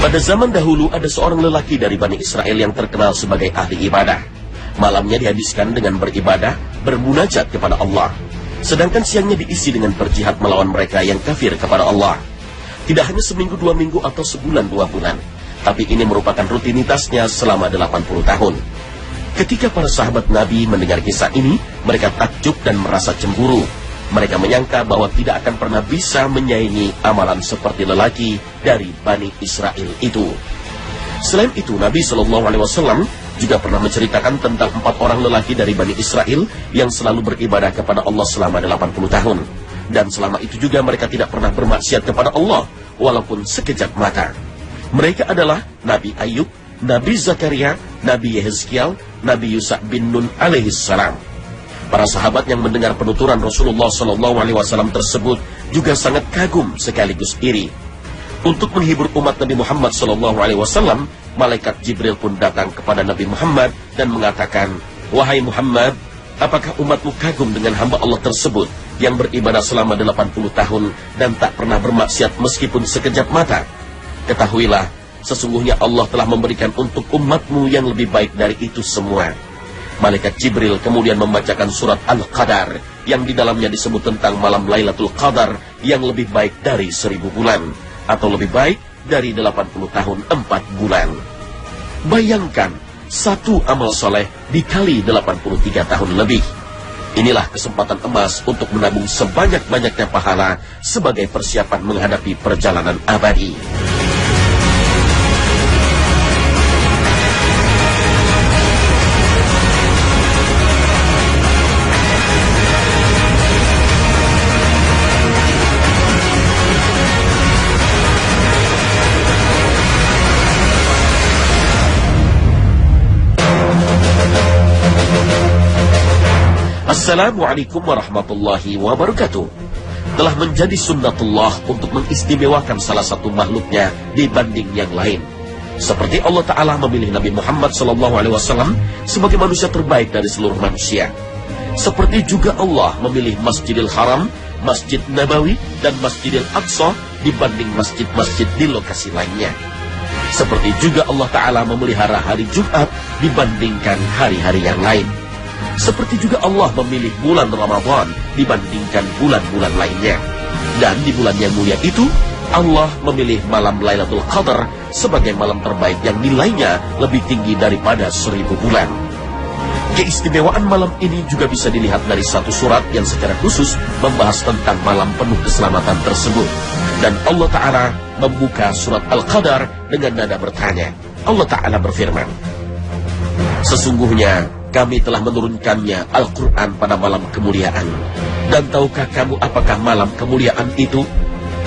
Pada zaman dahulu ada seorang lelaki dari Bani Israel yang terkenal sebagai ahli ibadah. Malamnya dihabiskan dengan beribadah, bermunajat kepada Allah. Sedangkan siangnya diisi dengan berjihad melawan mereka yang kafir kepada Allah. Tidak hanya seminggu, 2 minggu, atau sebulan, 2 bulan. Tapi ini merupakan rutinitasnya selama 80 tahun. Ketika para sahabat Nabi mendengar kisah ini, mereka takjub dan merasa cemburu. Mereka menyangka bahwa tidak akan pernah bisa menyaingi amalan seperti lelaki dari Bani Israel itu. Selain itu, Nabi SAW juga pernah menceritakan tentang 4 orang lelaki dari Bani Israel yang selalu beribadah kepada Allah selama 80 tahun. Dan selama itu juga mereka tidak pernah bermaksiat kepada Allah, walaupun sekejap mata. Mereka adalah Nabi Ayub, Nabi Zakaria, Nabi Yehezkiel, Nabi Yusuf bin Nun alaihissalam. Para sahabat yang mendengar penuturan Rasulullah SAW tersebut juga sangat kagum sekaligus iri. Untuk menghibur umat Nabi Muhammad SAW, malaikat Jibril pun datang kepada Nabi Muhammad dan mengatakan, "Wahai Muhammad, apakah umatmu kagum dengan hamba Allah tersebut yang beribadah selama 80 tahun dan tak pernah bermaksiat meskipun sekejap mata? Ketahuilah, sesungguhnya Allah telah memberikan untuk umatmu yang lebih baik dari itu semua." Malaikat Jibril kemudian membacakan surat Al-Qadar yang di dalamnya disebut tentang malam Lailatul Qadar yang lebih baik dari 1000 bulan atau lebih baik dari 80 tahun 4 bulan. Bayangkan, satu amal soleh dikali 83 tahun lebih. Inilah kesempatan emas untuk menabung sebanyak-banyaknya pahala sebagai persiapan menghadapi perjalanan abadi. Assalamualaikum warahmatullahi wabarakatuh. Telah menjadi sunnatullah untuk mengistimewakan salah satu makhluknya dibanding yang lain. Seperti Allah Ta'ala memilih Nabi Muhammad SAW sebagai manusia terbaik dari seluruh manusia. Seperti juga Allah memilih Masjidil Haram, Masjid Nabawi, dan Masjidil Aqsa dibanding masjid-masjid di lokasi lainnya. Seperti juga Allah Ta'ala memelihara hari Jumat dibandingkan hari-hari yang lain. Seperti juga Allah memilih bulan Ramadan dibandingkan bulan-bulan lainnya. Dan di bulan yang mulia itu, Allah memilih malam Lailatul Qadar sebagai malam terbaik yang nilainya lebih tinggi daripada 1000 bulan. Keistimewaan malam ini juga bisa dilihat dari satu surat yang secara khusus membahas tentang malam penuh keselamatan tersebut. Dan Allah Ta'ala membuka surat Al-Qadar dengan nada bertanya. Allah Ta'ala berfirman, "Sesungguhnya kami telah menurunkannya Al-Quran pada malam kemuliaan. Dan tahukah kamu apakah malam kemuliaan itu?"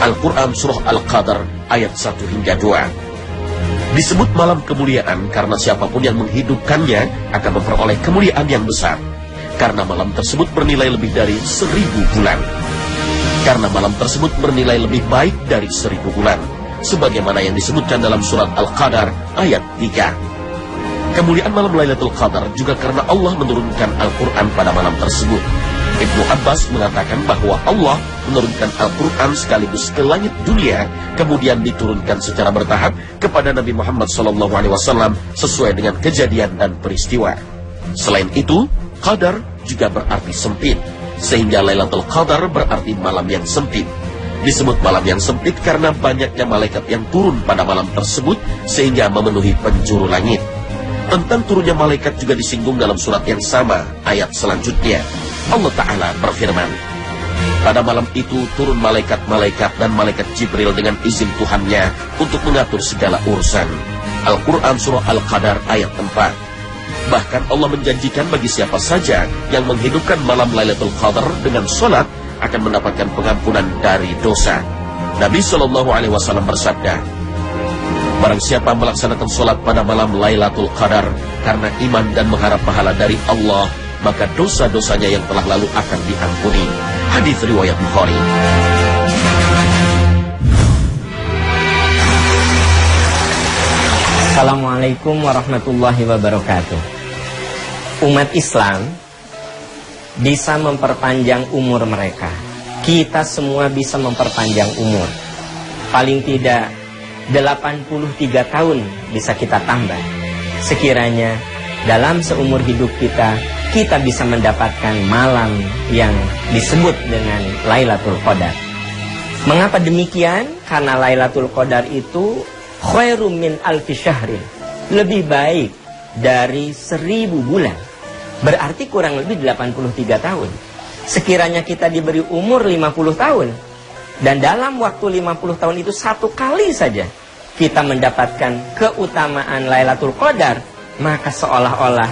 Al-Quran Surah Al-Qadar ayat 1 hingga 2. Disebut malam kemuliaan karena siapapun yang menghidupkannya akan memperoleh kemuliaan yang besar. Karena malam tersebut bernilai lebih dari 1000 bulan. Karena malam tersebut bernilai lebih baik dari 1000 bulan. Sebagaimana yang disebutkan dalam surat Al-Qadar ayat 3. Kemuliaan malam Lailatul Qadar juga karena Allah menurunkan Al-Quran pada malam tersebut. Ibnu Abbas mengatakan bahwa Allah menurunkan Al-Quran sekaligus ke langit dunia, kemudian diturunkan secara bertahap kepada Nabi Muhammad SAW sesuai dengan kejadian dan peristiwa. Selain itu, Qadar juga berarti sempit, sehingga Lailatul Qadar berarti malam yang sempit. Disebut malam yang sempit karena banyaknya malaikat yang turun pada malam tersebut sehingga memenuhi penjuru langit. Tentang turunnya malaikat juga disinggung dalam surat yang sama, ayat selanjutnya. Allah Ta'ala berfirman, "Pada malam itu turun malaikat-malaikat dan malaikat Jibril dengan izin Tuhannya untuk mengatur segala urusan." Al-Quran Surah Al-Qadar ayat 4. Bahkan Allah menjanjikan bagi siapa saja yang menghidupkan malam Lailatul Qadar dengan sholat akan mendapatkan pengampunan dari dosa. Nabi SAW bersabda, "Barang siapa melaksanakan sholat pada malam Lailatul Qadar karena iman dan mengharap pahala dari Allah, maka dosa-dosanya yang telah lalu akan diampuni." Hadis riwayat Bukhari. Assalamualaikum warahmatullahi wabarakatuh. Umat Islam bisa memperpanjang umur mereka. Kita semua bisa memperpanjang umur. Paling tidak 83 tahun bisa kita tambah. Sekiranya dalam seumur hidup kita bisa mendapatkan malam yang disebut dengan Lailatul Qadar. Mengapa demikian? Karena Lailatul Qadar itu khairum min alfi syahrin, lebih baik dari 1000 bulan. Berarti kurang lebih 83 tahun. Sekiranya kita diberi umur 50 tahun, dan dalam waktu 50 tahun itu satu kali saja kita mendapatkan keutamaan Lailatul Qadar, maka seolah-olah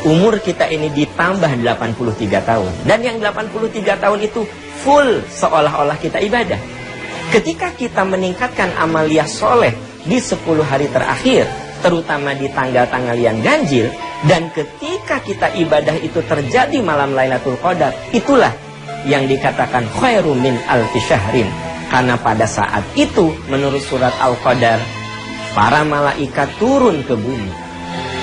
umur kita ini ditambah 83 tahun. Dan yang 83 tahun itu full seolah-olah kita ibadah. Ketika kita meningkatkan amaliyah soleh di 10 hari terakhir, terutama di tanggal-tanggal yang ganjil, dan ketika kita ibadah itu terjadi malam Lailatul Qadar, itulah yang dikatakan khairum min alfi syahrin. Karena pada saat itu menurut surat Al-Qadar, para malaikat turun ke bumi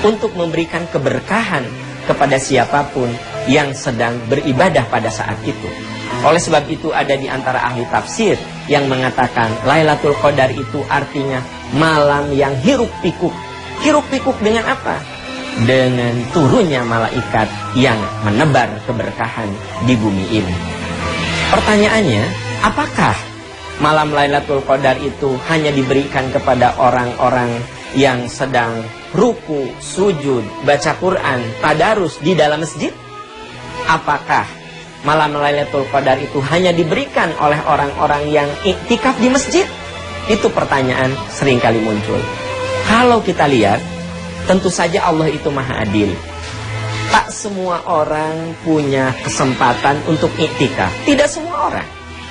untuk memberikan keberkahan kepada siapapun yang sedang beribadah pada saat itu. Oleh sebab itu ada di antara ahli tafsir yang mengatakan Lailatul Qadar itu artinya malam yang hiruk pikuk. Hiruk pikuk dengan apa? Dengan turunnya malaikat yang menebar keberkahan di bumi ini. Pertanyaannya, apakah malam Lailatul Qadar itu hanya diberikan kepada orang-orang yang sedang ruku, sujud, baca Quran, tadarus di dalam masjid? Apakah malam Lailatul Qadar itu hanya diberikan oleh orang-orang yang iktikaf di masjid? Itu pertanyaan seringkali muncul. Kalau kita lihat, tentu saja Allah itu maha adil. Tak semua orang punya kesempatan untuk iktikaf. Tidak semua orang.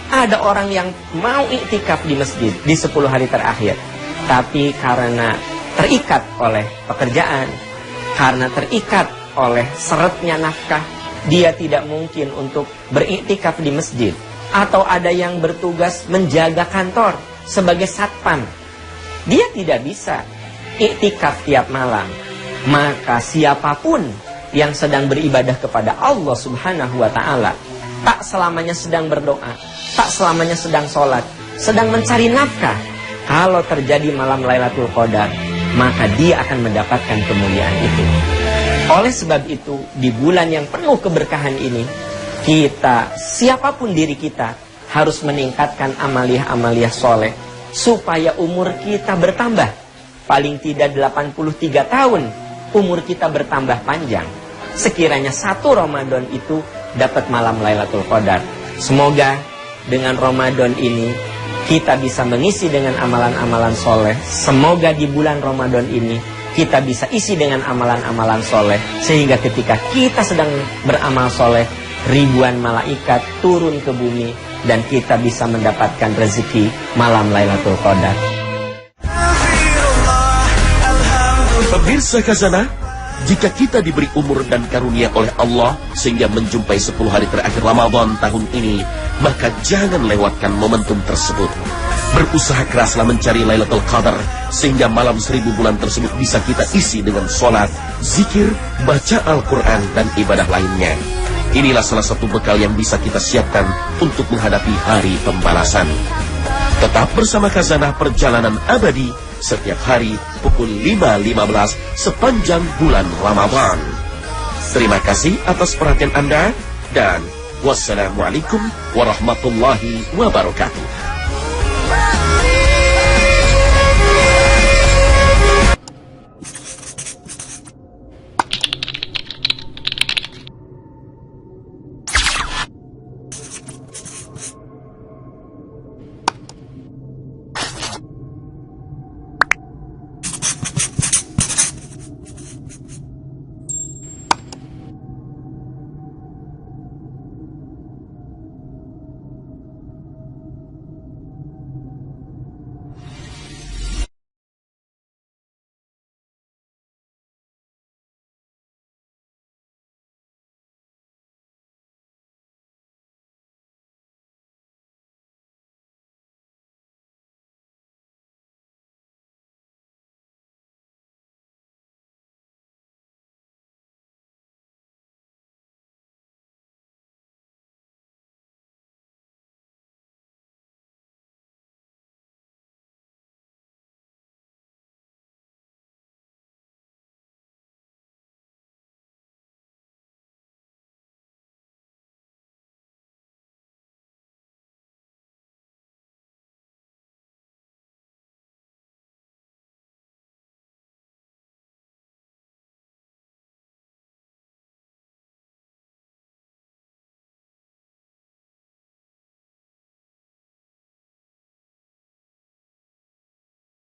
Ada orang yang mau iktikaf di masjid di 10 hari terakhir, tapi karena terikat oleh pekerjaan, karena terikat oleh seretnya nafkah, dia tidak mungkin untuk beriktikaf di masjid. Atau ada yang bertugas menjaga kantor sebagai satpam, dia tidak bisa iktikaf tiap malam. Maka siapapun yang sedang beribadah kepada Allah Subhanahu wa ta'ala, tak selamanya sedang berdoa, tak selamanya sedang sholat, sedang mencari nafkah, kalau terjadi malam Lailatul Qadar, maka dia akan mendapatkan kemuliaan itu. Oleh sebab itu, di bulan yang penuh keberkahan ini, kita, siapapun diri kita, harus meningkatkan amaliyah-amaliyah soleh, supaya umur kita bertambah. Paling tidak 83 tahun, umur kita bertambah panjang. Sekiranya 1 Ramadan itu dapat malam Lailatul Qadar. Semoga dengan Ramadan ini kita bisa mengisi dengan amalan-amalan soleh. Semoga di bulan Ramadan ini kita bisa isi dengan amalan-amalan soleh, sehingga ketika kita sedang beramal soleh, ribuan malaikat turun ke bumi dan kita bisa mendapatkan rezeki malam Lailatul Qadar. Pemirsa Khazanah, jika kita diberi umur dan karunia oleh Allah sehingga menjumpai 10 hari terakhir Ramadan tahun ini, maka jangan lewatkan momentum tersebut. Berusaha keraslah mencari Lailatul Qadar sehingga malam 1000 bulan tersebut bisa kita isi dengan sholat, zikir, baca Al-Quran, dan ibadah lainnya. Inilah salah satu bekal yang bisa kita siapkan untuk menghadapi hari pembalasan. Tetap bersama Khazanah Perjalanan Abadi setiap hari pukul 5.15 sepanjang bulan Ramadan. Terima kasih atas perhatian Anda dan wassalamualaikum warahmatullahi wabarakatuh.